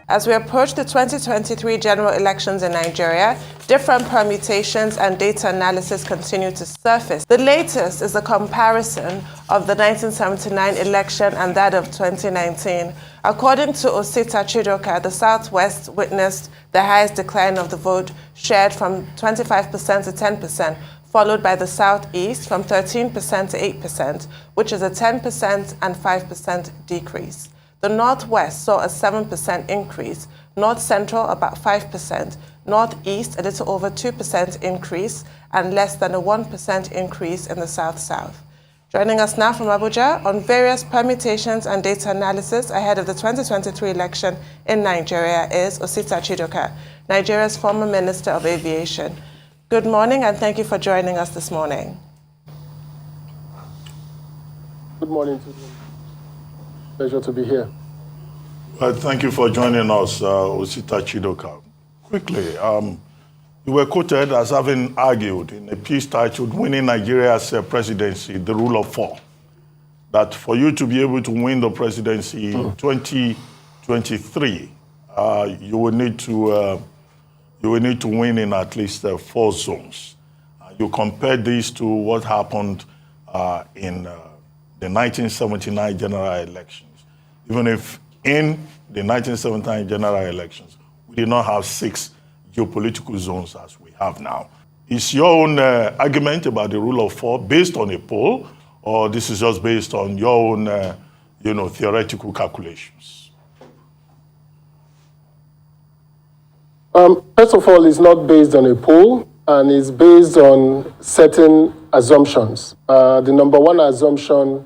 As we approach the 2023 general elections in Nigeria, different permutations and data analysis continue to surface. The latest is a comparison of the 1979 election and that of 2019. According to Osita Chidoka, the Southwest witnessed the highest decline of the vote, shared from 25% to 10%, followed by the Southeast from 13% to 8%, which is a 10% and 5% decrease. The Northwest saw a 7% increase, North Central about 5%, Northeast a little over 2% increase, and less than a 1% increase in the South-South. Joining us now from Abuja on various permutations and data analysis ahead of the 2023 election in Nigeria is Osita Chidoka, Nigeria's former Minister of Aviation. Good morning, and thank you for joining us this morning. Good morning to you. Pleasure to be here. Thank you for joining us, Osita Chidoka. Quickly, you were quoted as having argued in a piece titled Winning Nigeria's Presidency, the Rule of Four, that for you to be able to win the presidency in 2023, you will need to win in at least 4 zones. You compared this to what happened in the 1979 general elections. Even if in the 1979 general elections, we did not have 6 geopolitical zones as we have now. Is your own argument about the rule of 4 based on a poll, or this is just based on your own, theoretical calculations? First of all, it's not based on a poll, and it's based on certain assumptions. The number one assumption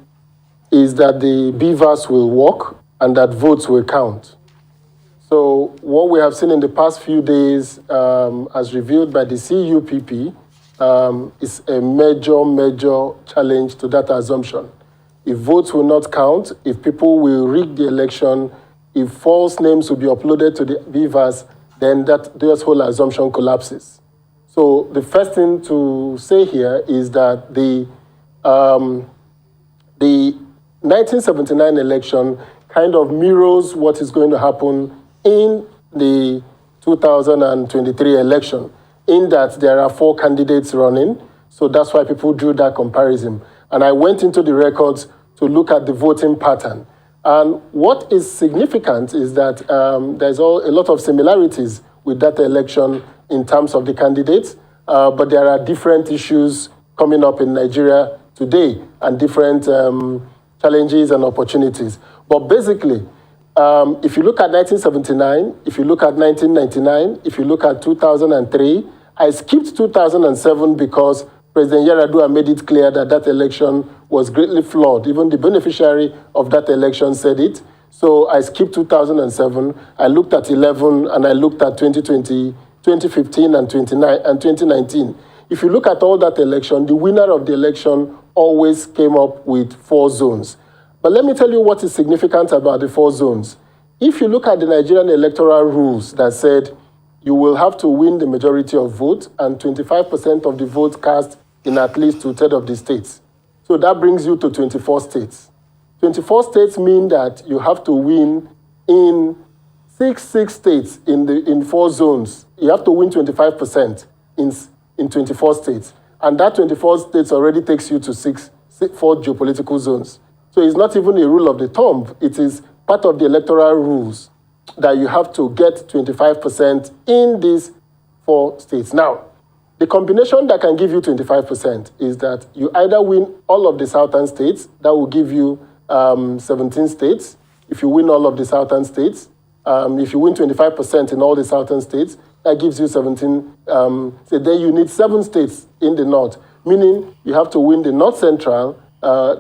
is that the beavers will work and that votes will count. So what we have seen in the past few days, as revealed by the CUPP, is a major challenge to that assumption. If votes will not count, if people will rig the election, if false names will be uploaded to the beavers, then this whole assumption collapses. So the first thing to say here is that the 1979 election kind of mirrors what is going to happen in the 2023 election, in that there are 4 candidates running. So that's why people drew that comparison. And I went into the records to look at the voting pattern. And what is significant is that there's a lot of similarities with that election in terms of the candidates, but there are different issues coming up in Nigeria today and different challenges and opportunities. But basically, if you look at 1979, if you look at 1999, if you look at 2003, I skipped 2007 because President Yar'Adua made it clear that that election was greatly flawed. Even the beneficiary of that election said it. So I skipped 2007, I looked at 11, and I looked at 2020, 2015, and 2019. If you look at all that election, the winner of the election always came up with 4 zones. But let me tell you what is significant about the 4 zones. If you look at the Nigerian electoral rules that said you will have to win the majority of votes and 25% of the votes cast in at least 2/3 of the states. So that brings you to 24 states. 24 states mean that you have to win in 6 states in 4 zones. You have to win 25% in 24 states. And that 24 states already takes you to 4 geopolitical zones. So it's not even a rule of the thumb. It is part of the electoral rules that you have to get 25% in these 4 states. Now, the combination that can give you 25% is that you either win all of the southern states, that will give you 17 states. If you win all of the southern states, if you win 25% in all the southern states, that gives you 17. So then you need 7 states in the north, meaning you have to win the north central,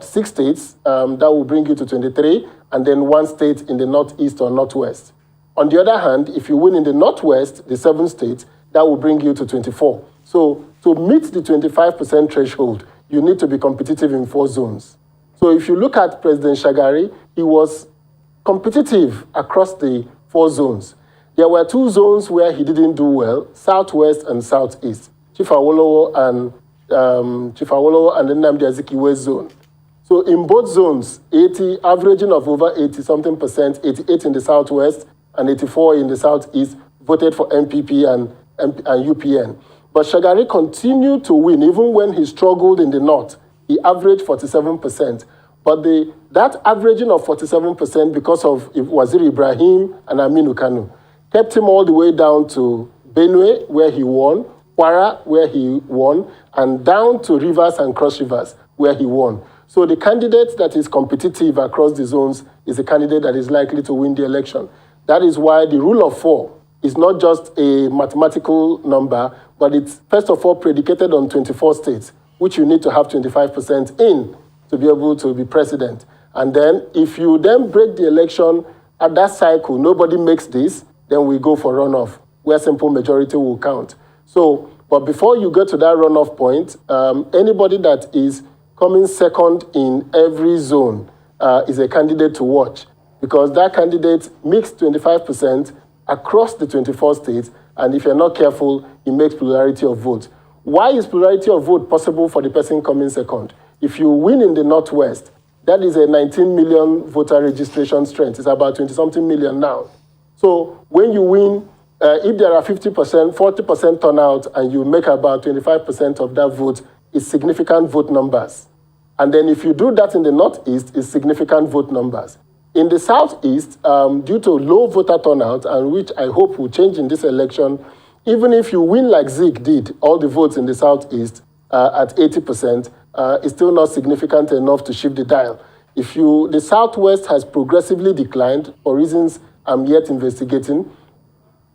6 states, that will bring you to 23, and then 1 state in the northeast or northwest. On the other hand, if you win in the northwest, the 7 states, that will bring you to 24. So to meet the 25% threshold, you need to be competitive in 4 zones. So if you look at President Shagari, he was competitive across the 4 zones. There were 2 zones where he didn't do well, southwest and southeast, Chief Awolowo and the Nnamdi Azikiwe zone. So in both zones, averaging of over 80-something%, 88 in the southwest, and 84 in the Southeast voted for MPP and UPN. But Shagari continued to win even when he struggled in the North. He averaged 47%. But that averaging of 47% because of Waziri Ibrahim and Aminu Kanu kept him all the way down to Benue, where he won, Kwara, where he won, and down to Rivers and Cross Rivers, where he won. So the candidate that is competitive across the zones is a candidate that is likely to win the election. That is why the rule of 4 is not just a mathematical number, but it's first of all predicated on 24 states, which you need to have 25% in to be able to be president. And then if you then break the election at that cycle, nobody makes this, then we go for runoff, where simple majority will count. So, but before you get to that runoff point, anybody that is coming second in every zone is a candidate to watch, because that candidate makes 25% across the 24 states, and if you're not careful, it makes plurality of vote. Why is plurality of vote possible for the person coming second? If you win in the Northwest, that is a 19 million voter registration strength. It's about 20-something million now. So when you win, if there are 50%, 40% turnout, and you make about 25% of that vote, it's significant vote numbers. And then if you do that in the Northeast, it's significant vote numbers. In the Southeast, due to low voter turnout, and which I hope will change in this election, even if you win like Zeke did, all the votes in the Southeast at 80%, it's still not significant enough to shift the dial. The Southwest has progressively declined for reasons I'm yet investigating,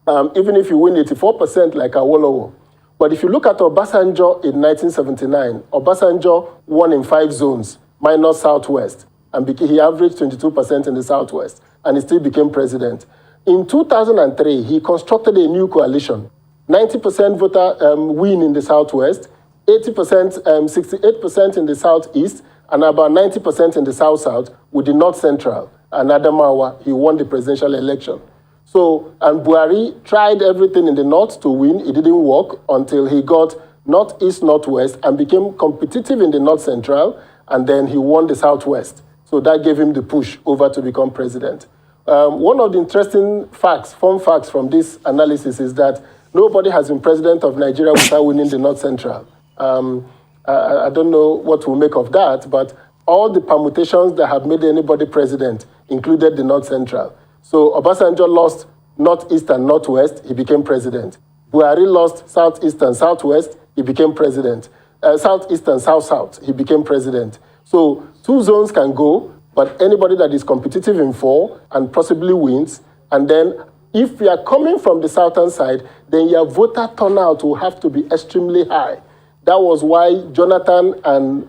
even if you win 84% like Awolowo. But if you look at Obasanjo in 1979, Obasanjo won in 5 zones, minus Southwest, and he averaged 22% in the Southwest, and he still became president. In 2003, he constructed a new coalition, 90% voter win in the Southwest, 80%, 68% in the Southeast, and about 90% in the South-South, with the North Central. And Adamawa, he won the presidential election. So, and Buhari tried everything in the North to win. It didn't work until he got Northeast, Northwest, and became competitive in the North Central, and then he won the Southwest. So that gave him the push over to become president. One of the interesting facts, fun facts from this analysis is that nobody has been president of Nigeria without winning the North Central. I don't know what we'll make of that, but all the permutations that have made anybody president included the North Central. So Obasanjo lost Northeast and Northwest, he became president. Buhari lost Southeast and Southwest, he became president. Southeast and South-South, he became president. So 2 zones can go, but anybody that is competitive in 4 and possibly wins, and then if you are coming from the southern side, then your voter turnout will have to be extremely high. That was why Jonathan and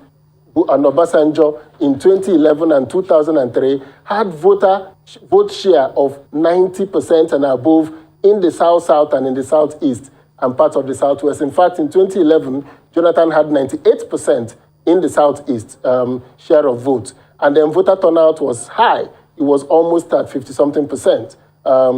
Obasanjo in 2011 and 2003 had vote share of 90% and above in the South-South and in the Southeast and parts of the Southwest. In fact, in 2011, Jonathan had 98% in the Southeast share of votes. And then voter turnout was high. It was almost at 50-something%.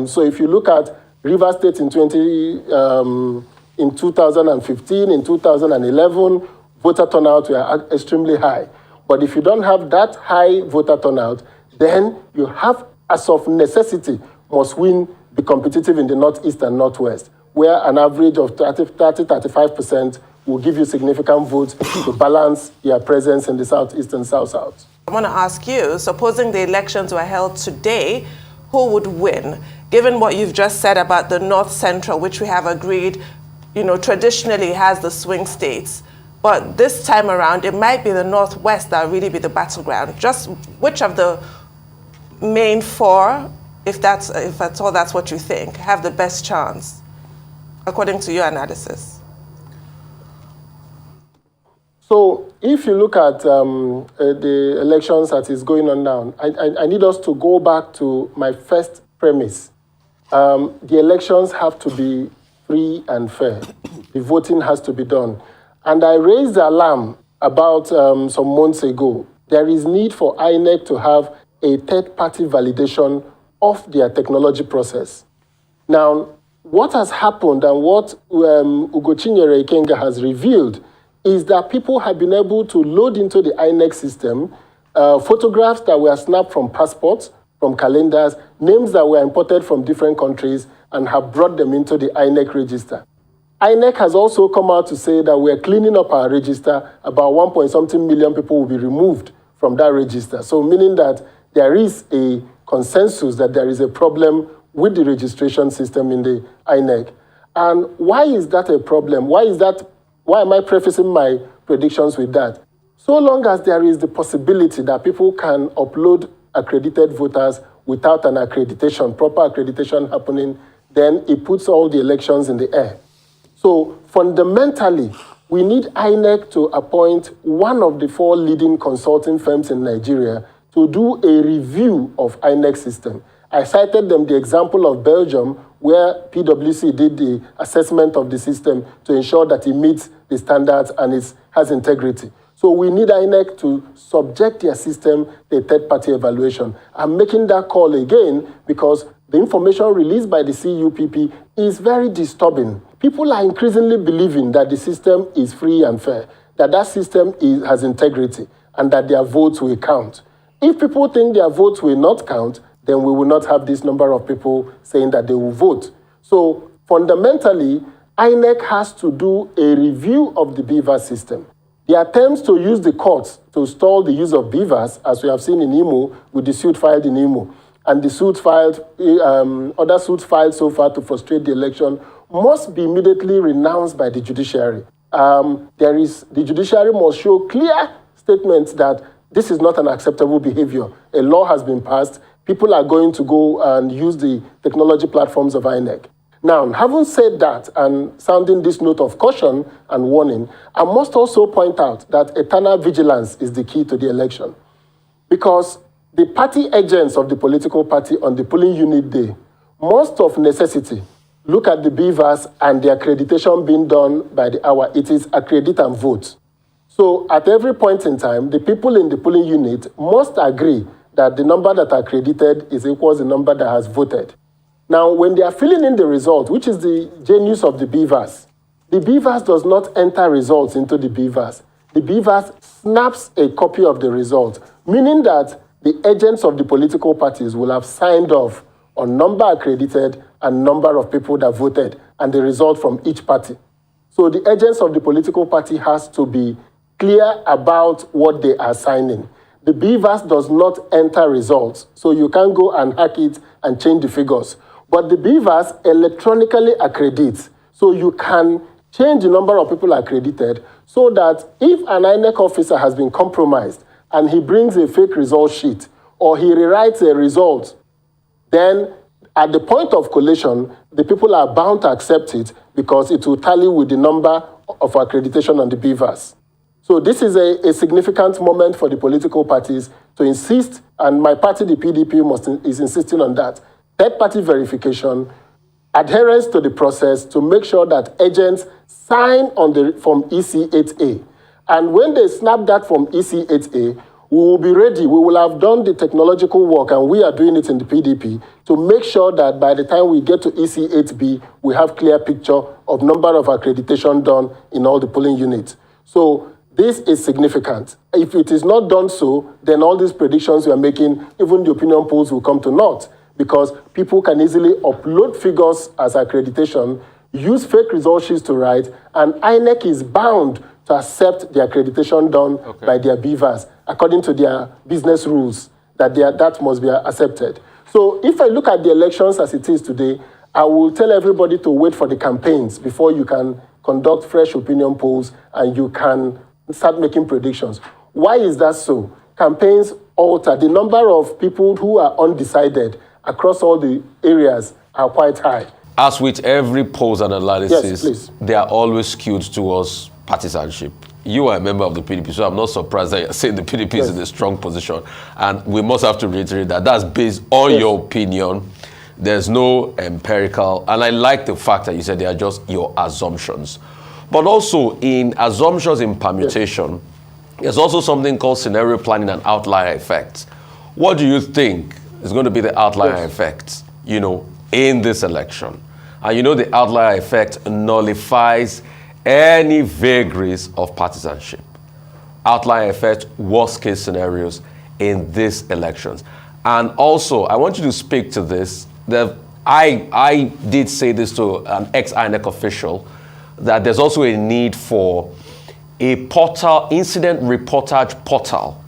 So if you look at Rivers State in 2015, in 2011, voter turnout were extremely high. But if you don't have that high voter turnout, then you have, as of necessity, must be competitive in the Northeast and Northwest, where an average of 30-35% will give you significant votes to balance your presence in the Southeast and South-South. I want to ask you, supposing the elections were held today, who would win? Given what you've just said about the North Central, which we have agreed, traditionally has the swing states, but this time around, it might be the Northwest that will really be the battleground. Just which of the main 4, if that's all that's what you think, have the best chance, according to your analysis? So if you look at the elections that is going on now, I need us to go back to my first premise. The elections have to be free and fair. The voting has to be done. And I raised the alarm about some months ago. There is need for INEC to have a third-party validation of their technology process. Now, what has happened and what Ugochinyere Ikenga has revealed is that people have been able to load into the INEC system photographs that were snapped from passports from calendars, names that were imported from different countries and have brought them into the INEC register. INEC has also come out to say that we're cleaning up our register. About 1.something million people will be removed from that register. So meaning that there is a consensus that there is a problem with the registration system in the INEC. And why is that a problem? Why am I prefacing my predictions with that? So long as there is the possibility that people can upload accredited voters without an accreditation, proper accreditation happening, then it puts all the elections in the air. So fundamentally, we need INEC to appoint one of the 4 leading consulting firms in Nigeria to do a review of INEC's system. I cited them the example of Belgium, where PwC did the assessment of the system to ensure that it meets the standards and it has integrity. So we need INEC to subject their system to a third-party evaluation. I'm making that call again because the information released by the CUPP is very disturbing. People are increasingly believing that the system is free and fair, that that system has integrity, and that their votes will count. If people think their votes will not count, then we will not have this number of people saying that they will vote. So fundamentally, INEC has to do a review of the BVAS system. The attempts to use the courts to stall the use of BVAS, as we have seen in Imo, with the suit filed in Imo, and the suit filed, other suits filed so far to frustrate the election, must be immediately renounced by the judiciary. The judiciary must show clear statements that this is not an acceptable behavior. A law has been passed. People are going to go and use the technology platforms of INEC. Now, having said that and sounding this note of caution and warning, I must also point out that eternal vigilance is the key to the election. Because the party agents of the political party on the polling unit day must of necessity look at the BVAS and the accreditation being done by the hour. It is accredit and vote. So at every point in time, the people in the polling unit must agree that the number that are accredited is equals the number that has voted. Now, when they are filling in the result, which is the genius of the BVAS does not enter results into the BVAS. The BVAS snaps a copy of the result, meaning that the agents of the political parties will have signed off on number accredited and number of people that voted and the result from each party. So the agents of the political party has to be clear about what they are signing. The BVAS does not enter results, so you can't go and hack it and change the figures. But the BVAS electronically accredits, so you can change the number of people accredited so that if an INEC officer has been compromised and he brings a fake result sheet or he rewrites a result, then at the point of collation, the people are bound to accept it because it will tally with the number of accreditation on the BVAS. So this is a significant moment for the political parties to insist, and my party, the PDP, is insisting on that. Third-party verification, adherence to the process to make sure that agents sign on the Form EC8A. And when they snap that Form EC8A, we will be ready. We will have done the technological work, and we are doing it in the PDP, to make sure that by the time we get to EC8B, we have clear picture of number of accreditation done in all the polling units. So this is significant. If it is not done so, then all these predictions we are making, even the opinion polls will come to naught, because people can easily upload figures as accreditation, use fake result sheets to write, and INEC is bound to accept the accreditation done by their BVAS according to their business rules, that must be accepted. So if I look at the elections as it is today, I will tell everybody to wait for the campaigns before you can conduct fresh opinion polls and you can start making predictions. Why is that so? Campaigns alter. The number of people who are undecided across all the areas are quite high. As with every polls and analysis, yes, they are always skewed towards partisanship. You are a member of the PDP, so I'm not surprised that you're saying the PDP is in a strong position. And we must have to reiterate that that's based on your opinion. There's no empirical, and I like the fact that you said they are just your assumptions. But also in assumptions in permutation, there's also something called scenario planning and outlier effects. What do you think is going to be the outlier effect, in this election? And the outlier effect nullifies any vagaries of partisanship. Outlier effect, worst case scenarios in these elections. And also, I want you to speak to this. I did say this to an ex-INEC official, that there's also a need for a portal, incident reportage portal,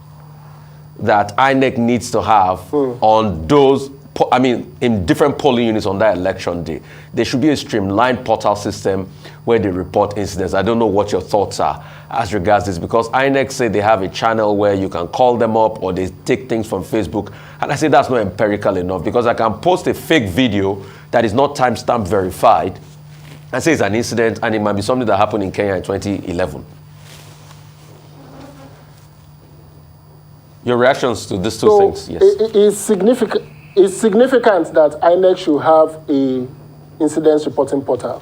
that INEC needs to have on those, in different polling units on that election day. There should be a streamlined portal system where they report incidents. I don't know what your thoughts are as regards this, because INEC say they have a channel where you can call them up or they take things from Facebook. And I say that's not empirical enough, because I can post a fake video that is not timestamp verified and say it's an incident, and it might be something that happened in Kenya in 2011. Your reactions to these two things? Yes. It's significant that INEC should have a incident reporting portal.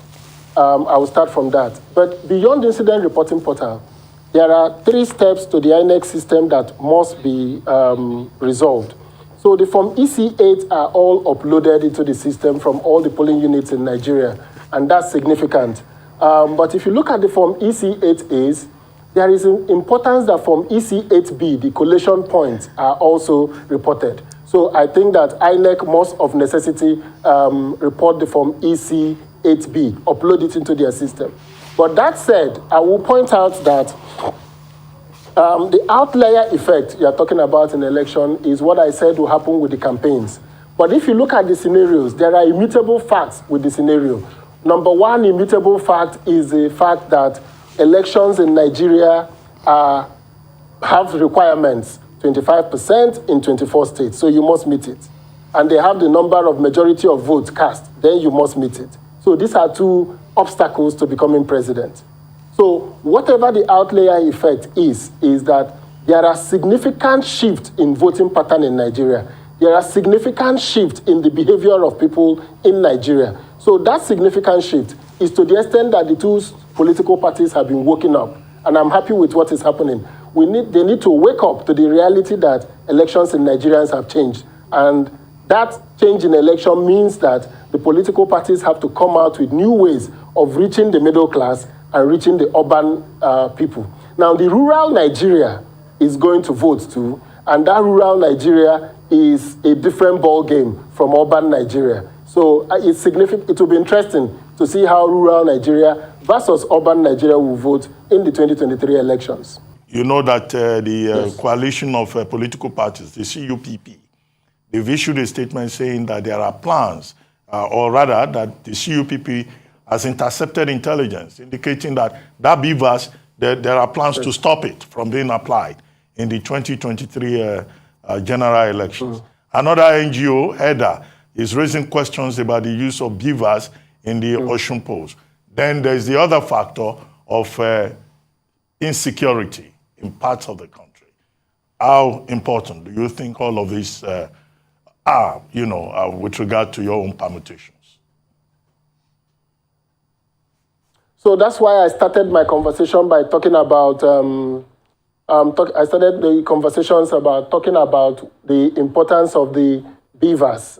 I will start from that. But beyond incident reporting portal, there are 3 steps to the INEC system that must be resolved. So the Form EC8 are all uploaded into the system from all the polling units in Nigeria, and that's significant. But if you look at the Form EC8As, there is an importance that Form EC8B, the collation points, are also reported. So I think that INEC must of necessity report the Form EC8B, upload it into their system. But that said, I will point out that the outlier effect you're talking about in election is what I said will happen with the campaigns. But if you look at the scenarios, there are immutable facts with the scenario. Number one immutable fact is the fact that elections in Nigeria have requirements, 25% in 24 states, so you must meet it. And they have the number of majority of votes cast, then you must meet it. So these are 2 obstacles to becoming president. So whatever the outlier effect is that there are significant shifts in voting pattern in Nigeria. There are significant shifts in the behavior of people in Nigeria. So that significant shift is to the extent that the 2 political parties have been woken up, and I'm happy with what is happening. They need to wake up to the reality that elections in Nigerians have changed. And that change in election means that the political parties have to come out with new ways of reaching the middle class and reaching the urban people. Now, the rural Nigeria is going to vote too, and that rural Nigeria is a different ball game from urban Nigeria. So it's significant. It will be interesting to see how rural Nigeria versus urban Nigeria will vote in the 2023 elections. You know that the coalition of political parties, the CUPP, they've issued a statement saying that there are plans, or rather that the CUPP has intercepted intelligence indicating that BVAS, there are plans to stop it from being applied in the 2023 general elections. Another NGO, HEDA, is raising questions about the use of BVAS in the Osun polls. Then there's the other factor of insecurity in parts of the country. How important do you think all of these are, with regard to your own permutations? So that's why I started my conversation by talking about, I started the conversations about talking about the importance of the BVAS,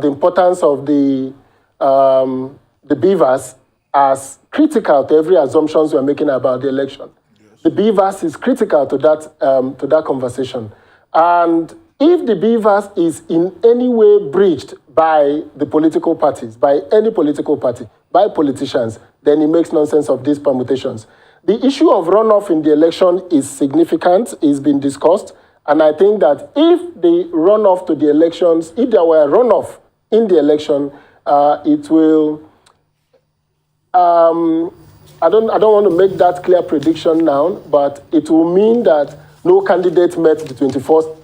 the importance of the BVAS as critical to every assumptions we're making about the election. Yes. The BVAS is critical to that conversation. And if the BVAS is in any way breached by the political parties, by any political party, by politicians, then it makes nonsense of these permutations. The issue of runoff in the election is significant, it's been discussed, and I think that if the runoff to the elections, if there were a runoff in the election, it will, I don't want to make that clear prediction now, but it will mean that no candidate met the 24th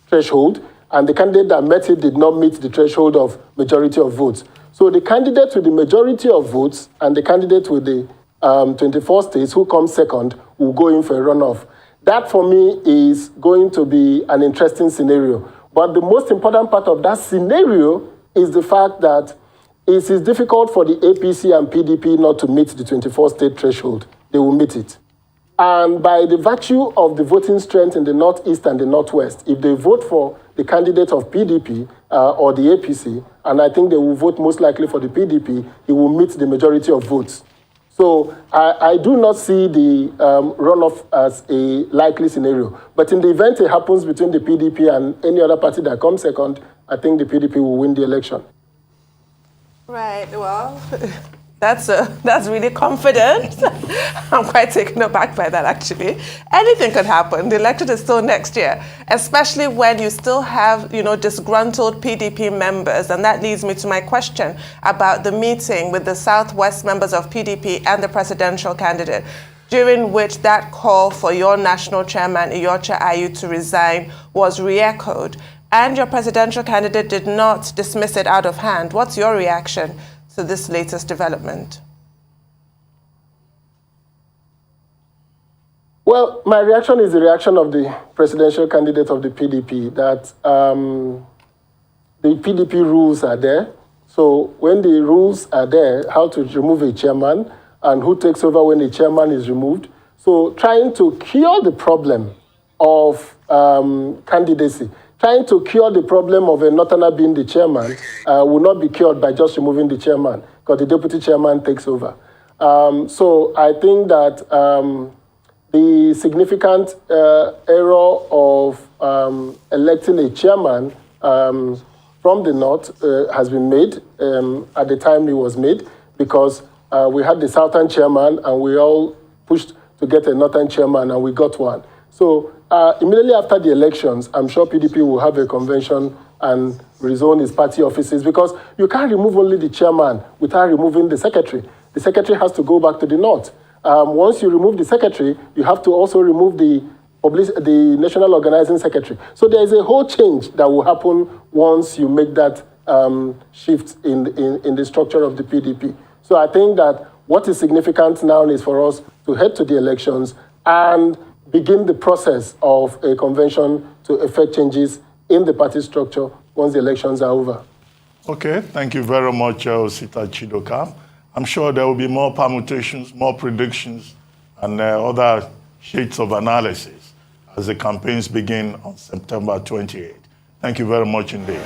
threshold, and the candidate that met it did not meet the threshold of majority of votes. So the candidate with the majority of votes and the candidate with the 24 states who comes second will go in for a runoff. That for me is going to be an interesting scenario. But the most important part of that scenario is the fact that it is difficult for the APC and PDP not to meet the 24 state threshold. They will meet it. And by the virtue of the voting strength in the Northeast and the Northwest, if they vote for the candidate of PDP or the APC, and I think they will vote most likely for the PDP, he will meet the majority of votes. So I do not see the runoff as a likely scenario. But in the event it happens between the PDP and any other party that comes second, I think the PDP will win the election. Right, well, that's really confident. I'm quite taken aback by that, actually. Anything could happen. The election is still next year, especially when you still have, disgruntled PDP members. And that leads me to my question about the meeting with the Southwest members of PDP and the presidential candidate, during which that call for your national chairman, Iyorchia Ayu, to resign was re-echoed. And your presidential candidate did not dismiss it out of hand. What's your reaction to this latest development? Well, my reaction is the reaction of the presidential candidate of the PDP, that the PDP rules are there. So when the rules are there, how to remove a chairman and who takes over when a chairman is removed. So trying to cure the problem of candidacy, trying to cure the problem of a northerner being the chairman will not be cured by just removing the chairman, because the deputy chairman takes over. So I think that the significant error of electing a chairman from the north has been made at the time it was made, because we had the southern chairman and we all pushed to get a northern chairman and we got one. So immediately after the elections, I'm sure PDP will have a convention and rezone its party offices, because you can't remove only the chairman without removing the secretary. The secretary has to go back to the north. Once you remove the secretary, you have to also remove the national organizing secretary. So there is a whole change that will happen once you make that shift in the structure of the PDP. So I think that what is significant now is for us to head to the elections and begin the process of a convention to effect changes in the party structure once the elections are over. Okay, thank you very much, Osita Chidoka. I'm sure there will be more permutations, more predictions, and other shades of analysis as the campaigns begin on September 28th. Thank you very much indeed.